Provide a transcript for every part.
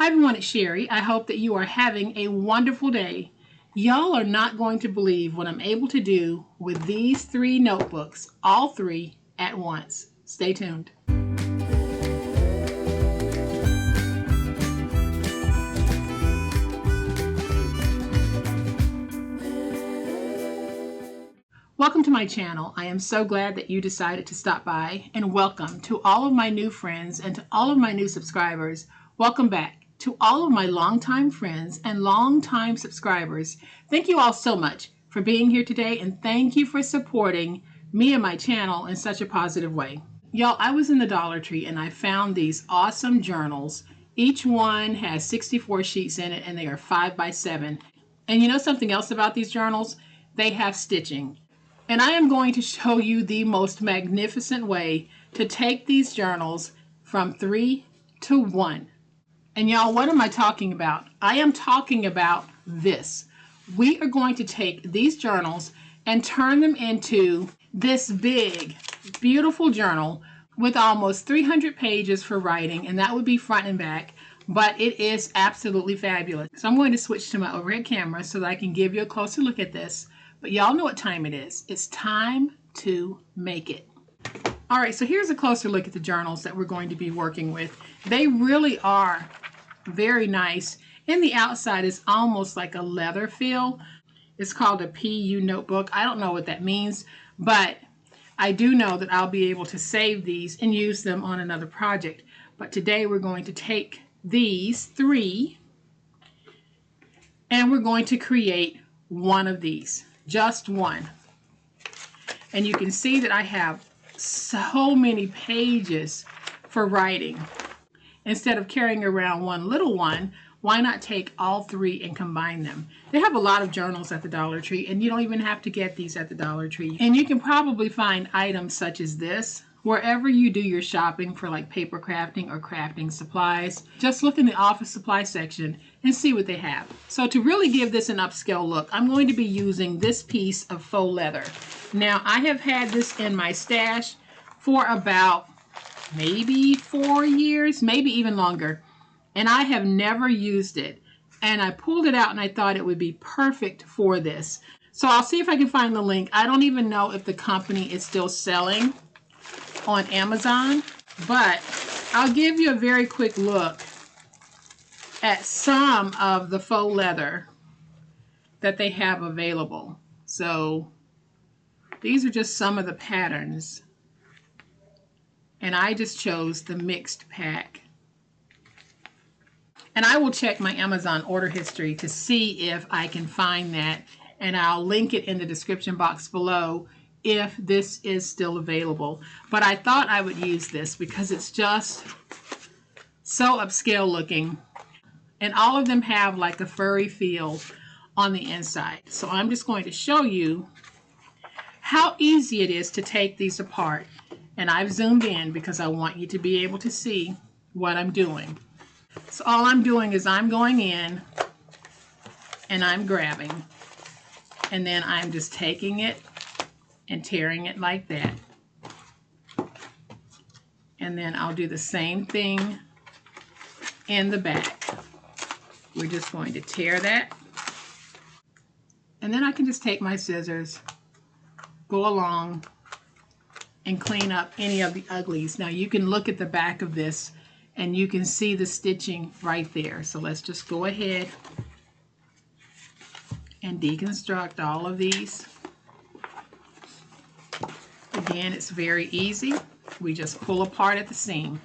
Hi everyone, it's Sherry. I hope that you are having a wonderful day. Y'all are not going to believe what I'm able to do with these 3 notebooks, all 3 at once. Stay tuned. Welcome to my channel. I am so glad that you decided to stop by, and welcome to all of my new friends and to all of my new subscribers. Welcome back. To all of my longtime friends and longtime subscribers, thank you all so much for being here today, and thank you for supporting me and my channel in such a positive way. Y'all, I was in the Dollar Tree and I found these awesome journals. Each one has 64 sheets in it and they are 5 by 7. And you know something else about these journals? They have stitching. And I am going to show you the most magnificent way to take these journals from 3 to 1. And y'all, what am I talking about? I am talking about this. We are going to take these journals and turn them into this big, beautiful journal with almost 300 pages for writing, and that would be front and back, but it is absolutely fabulous. So I'm going to switch to my overhead camera so that I can give you a closer look at this. But y'all know what time it is. It's time to make it. All right, so here's a closer look at the journals that we're going to be working with. They really are very nice. And the outside is almost like a leather feel. It's called a PU notebook. I don't know what that means, but I do know that I'll be able to save these and use them on another project. But today we're going to take these 3 and we're going to create one of these, just one. And you can see that I have so many pages for writing. Instead of carrying around one little one, why not take all 3 and combine them? They have a lot of journals at the Dollar Tree, and you don't even have to get these at the Dollar Tree. And you can probably find items such as this wherever you do your shopping for like paper crafting or crafting supplies. Just look in the office supply section and see what they have. So to really give this an upscale look, I'm going to be using this piece of faux leather. Now, I have had this in my stash for about maybe 4 years, maybe even longer, and I have never used it. And I pulled it out and I thought it would be perfect for this. So I'll see if I can find the link. I don't even know if the company is still selling on Amazon, but I'll give you a very quick look at some of the faux leather that they have available. So these are just some of the patterns. And I just chose the mixed pack. And I will check my Amazon order history to see if I can find that. And I'll link it in the description box below if this is still available. But I thought I would use this because it's just so upscale looking. And all of them have like a furry feel on the inside. So I'm just going to show you how easy it is to take these apart. And I've zoomed in because I want you to be able to see what I'm doing. So all I'm doing is I'm going in and I'm grabbing, and then I'm just taking it and tearing it like that. And then I'll do the same thing in the back. We're just going to tear that. And then I can just take my scissors, go along, and clean up any of the uglies. Now you can look at the back of this and you can see the stitching right there. So let's just go ahead and deconstruct all of these. Again, it's very easy. We just pull apart at the seam.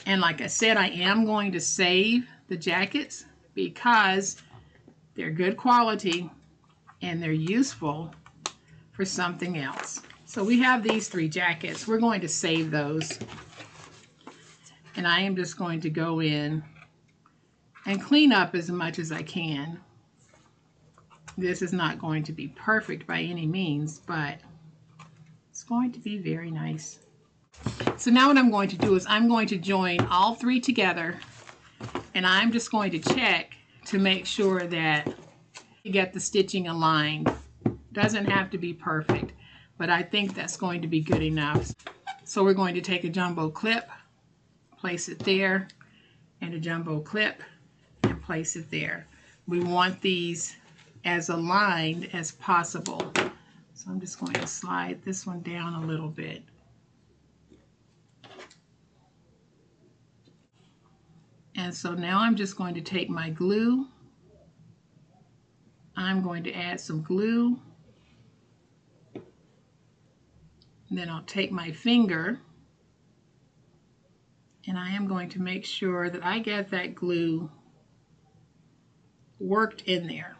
And like I said, I am going to save the jackets because they're good quality and they're useful for something else. So we have these 3 jackets. We're going to save those. And I am just going to go in and clean up as much as I can. This is not going to be perfect by any means, but it's going to be very nice. So now what I'm going to do is I'm going to join all 3 together, and I'm just going to check to make sure that you get the stitching aligned. Doesn't have to be perfect, but I think that's going to be good enough. So we're going to take a jumbo clip, place it there, and a jumbo clip, and place it there. We want these as aligned as possible. So I'm just going to slide this one down a little bit. And so now I'm just going to take my glue. I'm going to add some glue. And then I'll take my finger and I am going to make sure that I get that glue worked in there.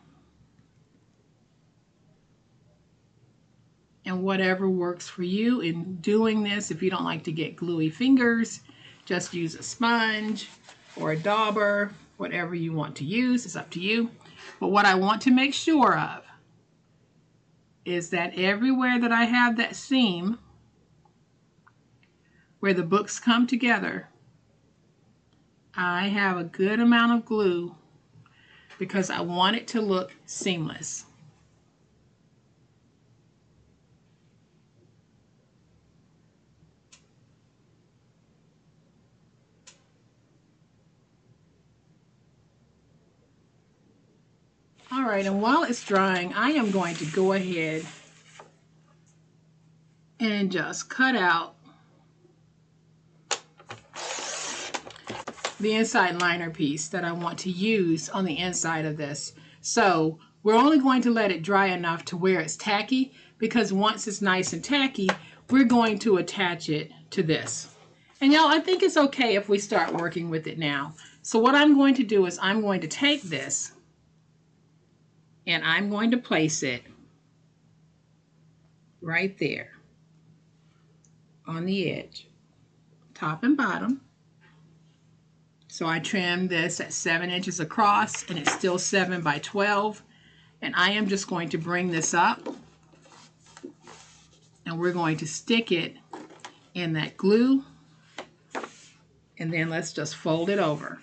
And whatever works for you in doing this, if you don't like to get gluey fingers, just use a sponge or a dauber, whatever you want to use, it's up to you. But what I want to make sure of is that everywhere that I have that seam where the books come together, I have a good amount of glue because I want it to look seamless. All right, and while it's drying, I am going to go ahead and just cut out the inside liner piece that I want to use on the inside of this. So we're only going to let it dry enough to where it's tacky, because once it's nice and tacky, we're going to attach it to this. And y'all, I think it's okay if we start working with it now. So what I'm going to do is I'm going to take this and I'm going to place it right there on the edge, top and bottom. So I trimmed this at 7 inches across and it's still 7 by 12. And I am just going to bring this up and we're going to stick it in that glue. And then let's just fold it over.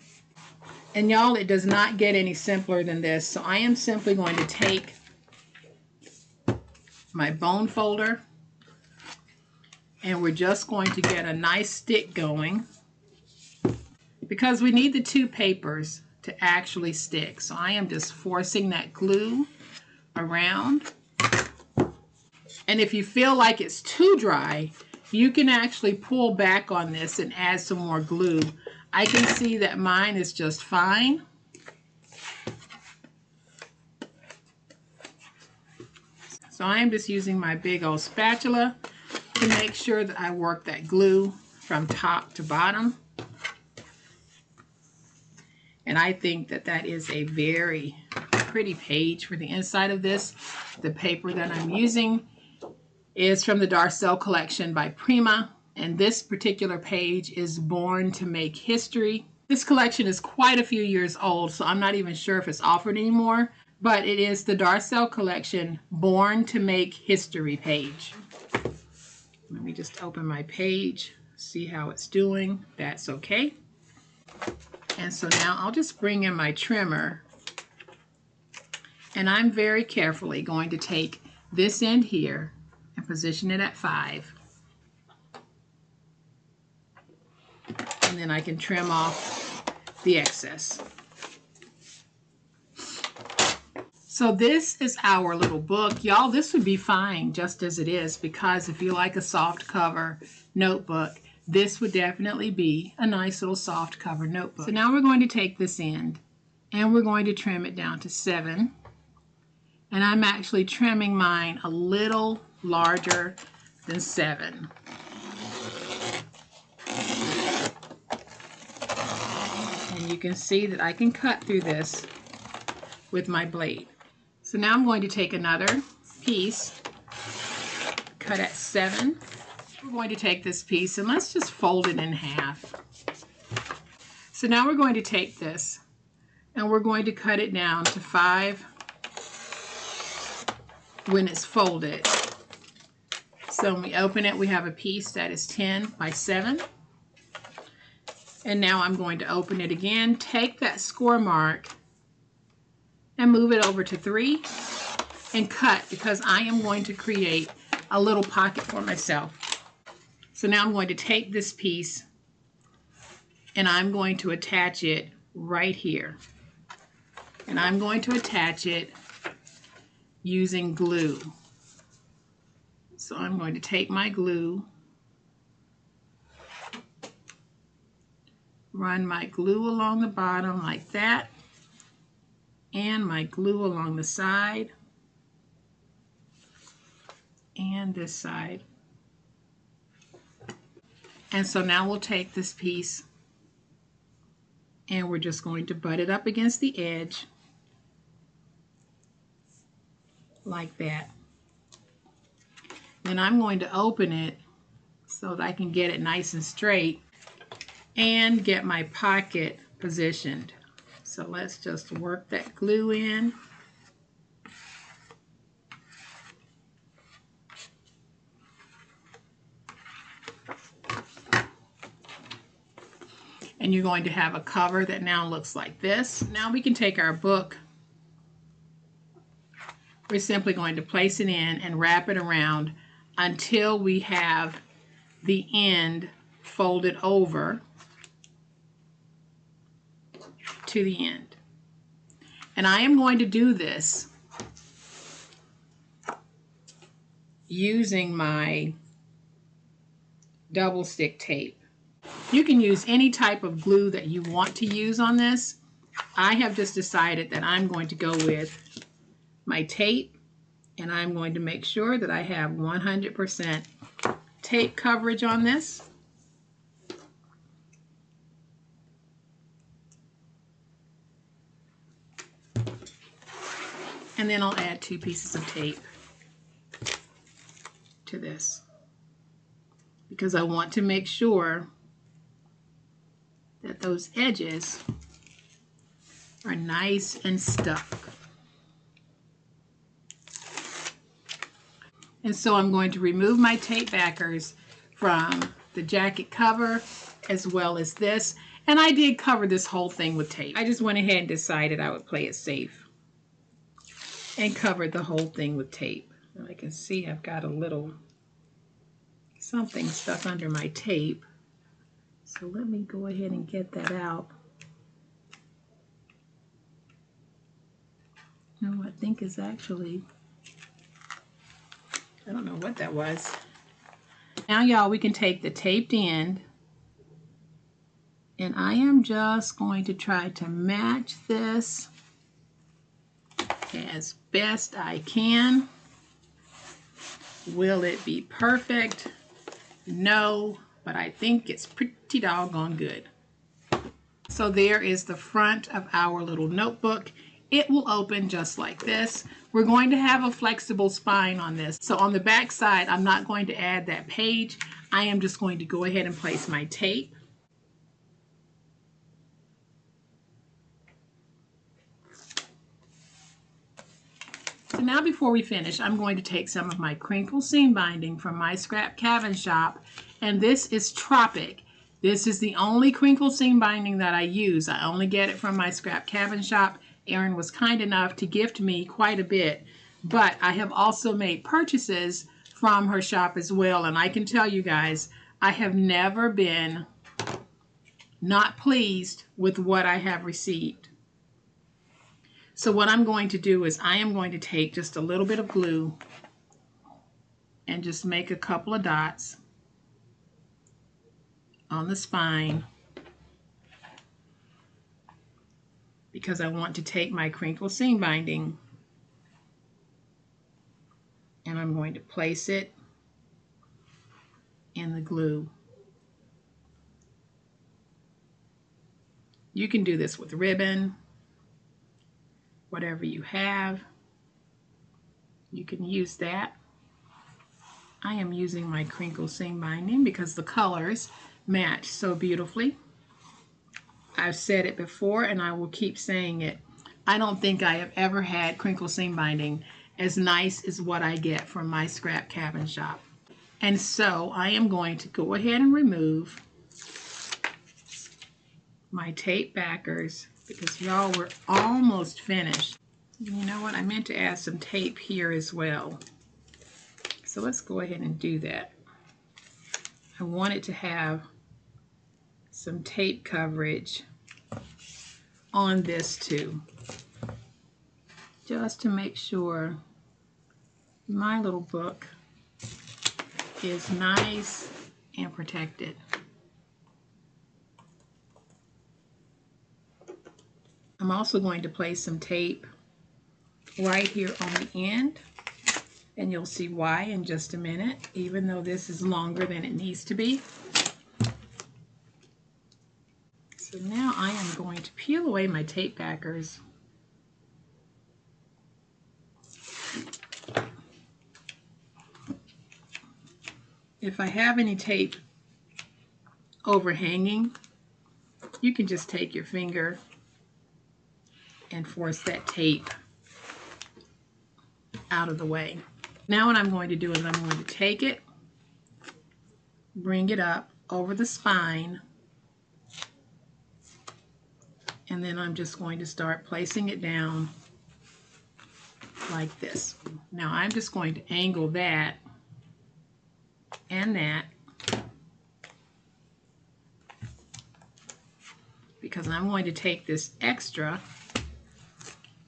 And y'all, it does not get any simpler than this. So I am simply going to take my bone folder and we're just going to get a nice stick going because we need the two papers to actually stick. So I am just forcing that glue around. And if you feel like it's too dry, you can actually pull back on this and add some more glue. I can see that mine is just fine. So I am just using my big old spatula to make sure that I work that glue from top to bottom. And I think that that is a very pretty page for the inside of this. The paper that I'm using is from the Darcel collection by Prima. And this particular page is Born to Make History. This collection is quite a few years old, so I'm not even sure if it's offered anymore, but it is the Darcel collection Born to Make History page. Let me just open my page, see how it's doing. That's okay. And so now I'll just bring in my trimmer and I'm very carefully going to take this end here and position it at 5. And then I can trim off the excess. So this is our little book. Y'all, this would be fine just as it is, because if you like a soft cover notebook, this would definitely be a nice little soft cover notebook. So now we're going to take this end and we're going to trim it down to 7. And I'm actually trimming mine a little larger than 7. And you can see that I can cut through this with my blade. So now I'm going to take another piece, cut at 7. We're going to take this piece and let's just fold it in half. So now we're going to take this and we're going to cut it down to 5 when it's folded. So when we open it, we have a piece that is 10 by 7. And now I'm going to open it again, take that score mark and move it over to 3 and cut, because I am going to create a little pocket for myself. So now I'm going to take this piece and I'm going to attach it right here. And I'm going to attach it using glue. So I'm going to take my glue, run my glue along the bottom like that, and my glue along the side and this side. And so now we'll take this piece and we're just going to butt it up against the edge like that. Then I'm going to open it so that I can get it nice and straight and get my pocket positioned. So let's just work that glue in. And you're going to have a cover that now looks like this. Now we can take our book. We're simply going to place it in and wrap it around until we have the end folded over to the end. And I am going to do this using my double stick tape. You can use any type of glue that you want to use on this. I have just decided that I'm going to go with my tape, and I'm going to make sure that I have 100% tape coverage on this. And then I'll add 2 pieces of tape to this because I want to make sure that those edges are nice and stuck. And so I'm going to remove my tape backers from the jacket cover as well as this. And I did cover this whole thing with tape. I just went ahead and decided I would play it safe and covered the whole thing with tape. And I can see I've got a little something stuck under my tape. So let me go ahead and get that out. No, I think it's actually, I don't know what that was. Now y'all, we can take the taped end and I am just going to try to match this as best I can. Will it be perfect? No, but I think it's pretty doggone good. So there is the front of our little notebook. It will open just like this. We're going to have a flexible spine on this. So on the back side, I'm not going to add that page. I am just going to go ahead and place my tape. So now before we finish, I'm going to take some of my crinkle seam binding from my scrap cabin shop, and this is Tropic. This is the only crinkle seam binding that I use. I only get it from my scrap cabin shop. Erin was kind enough to gift me quite a bit, but I have also made purchases from her shop as well, and I can tell you guys, I have never been not pleased with what I have received. So what I'm going to do is I am going to take just a little bit of glue and just make a couple of dots on the spine because I want to take my crinkle seam binding and I'm going to place it in the glue. You can do this with ribbon, whatever you have, you can use that. I am using my crinkle seam binding because the colors match so beautifully. I've said it before and I will keep saying it. I don't think I have ever had crinkle seam binding as nice as what I get from my scrap cabin shop. And so I am going to go ahead and remove my tape backers because y'all, we're almost finished. You know what? I meant to add some tape here as well. So let's go ahead and do that. I want it to have some tape coverage on this too, just to make sure my little book is nice and protected. I'm also going to place some tape right here on the end, and you'll see why in just a minute, even though this is longer than it needs to be. So now I am going to peel away my tape backers. If I have any tape overhanging, you can just take your finger and force that tape out of the way. Now what I'm going to do is I'm going to take it, bring it up over the spine, and then I'm just going to start placing it down like this. Now I'm just going to angle that and that, because I'm going to take this extra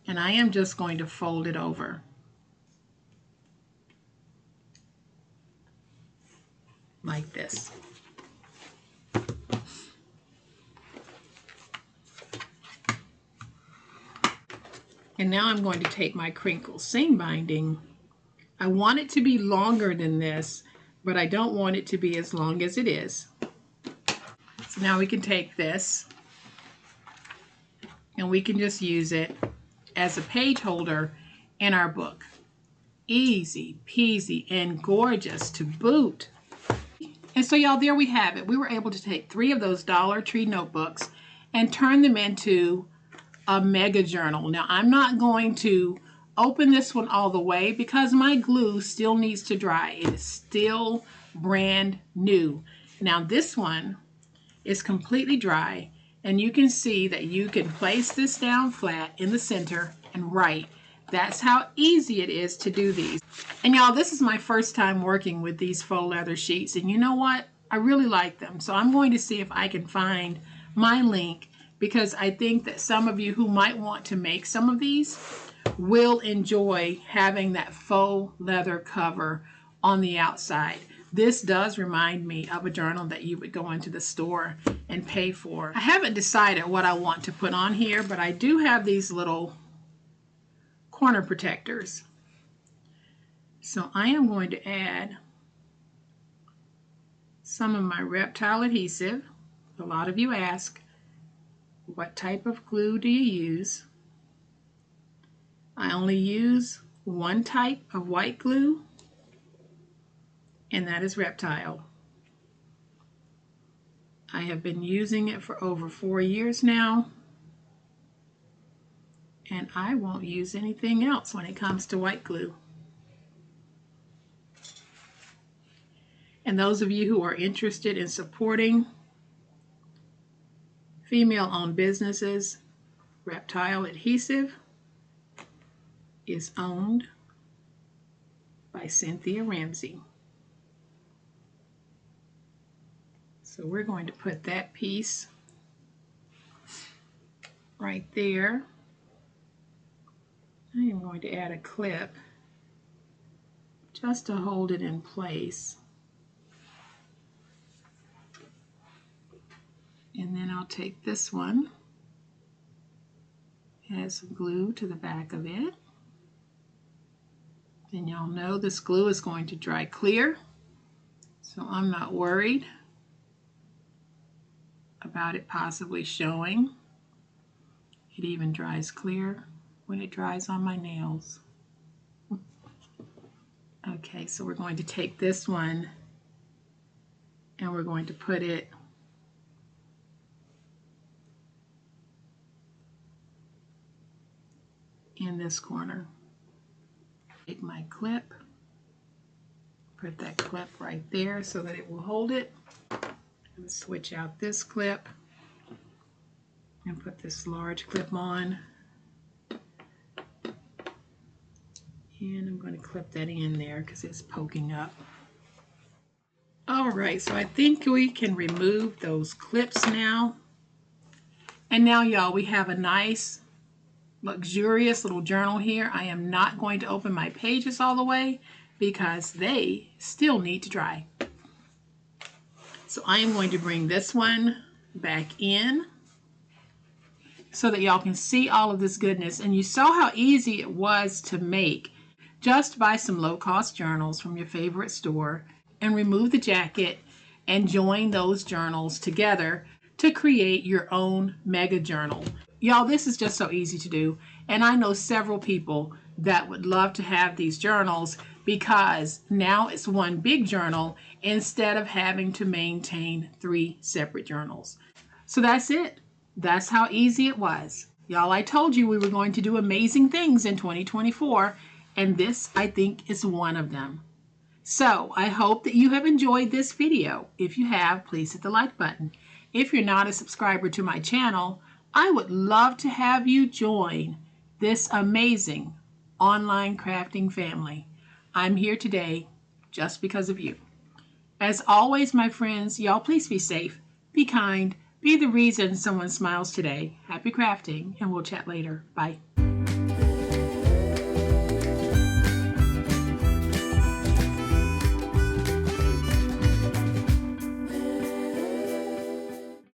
and I am just going to fold it over like this. And now I'm going to take my crinkle seam binding. I want it to be longer than this, but I don't want it to be as long as it is. So now we can take this and we can just use it as a page holder in our book. Easy peasy and gorgeous to boot. And so y'all, there we have it. We were able to take 3 of those Dollar Tree notebooks and turn them into a mega journal. Now I'm not going to open this one all the way because my glue still needs to dry. It is still brand new. Now this one is completely dry, and you can see that you can place this down flat in the center and write. That's how easy it is to do these. And y'all, this is my first time working with these faux leather sheets, and you know what? I really like them. So I'm going to see if I can find my link, because I think that some of you who might want to make some of these will enjoy having that faux leather cover on the outside. This does remind me of a journal that you would go into the store and pay for. I haven't decided what I want to put on here, but I do have these little corner protectors. So I am going to add some of my Reptile adhesive. A lot of you ask, what type of glue do you use? I only use one type of white glue, and that is Reptile. I have been using it for over 4 years now, and I won't use anything else when it comes to white glue. And those of you who are interested in supporting female-owned businesses, Reptile Adhesive is owned by Cynthia Ramsey. So we're going to put that piece right there. I am going to add a clip just to hold it in place. And then I'll take this one, add some glue to the back of it. And y'all know this glue is going to dry clear, so I'm not worried about it possibly showing. It even dries clear when it dries on my nails. Okay, so we're going to take this one and we're going to put it in this corner. Take my clip, put that clip right there so that it will hold it. And switch out this clip and put this large clip on. And I'm going to clip that in there because it's poking up. All right, so I think we can remove those clips now. And now, y'all, we have a nice, luxurious little journal here. I am not going to open my pages all the way because they still need to dry. So I am going to bring this one back in so that y'all can see all of this goodness. And you saw how easy it was to make. Just buy some low-cost journals from your favorite store and remove the jacket and join those journals together to create your own mega journal. Y'all, this is just so easy to do. And I know several people that would love to have these journals because now it's one big journal instead of having to maintain 3 separate journals. So that's it. That's how easy it was. Y'all, I told you we were going to do amazing things in 2024, and this, I think, is one of them. So I hope that you have enjoyed this video. If you have, please hit the like button. If you're not a subscriber to my channel, I would love to have you join this amazing online crafting family. I'm here today just because of you. As always, my friends, y'all please be safe, be kind, be the reason someone smiles today. Happy crafting, and we'll chat later. Bye.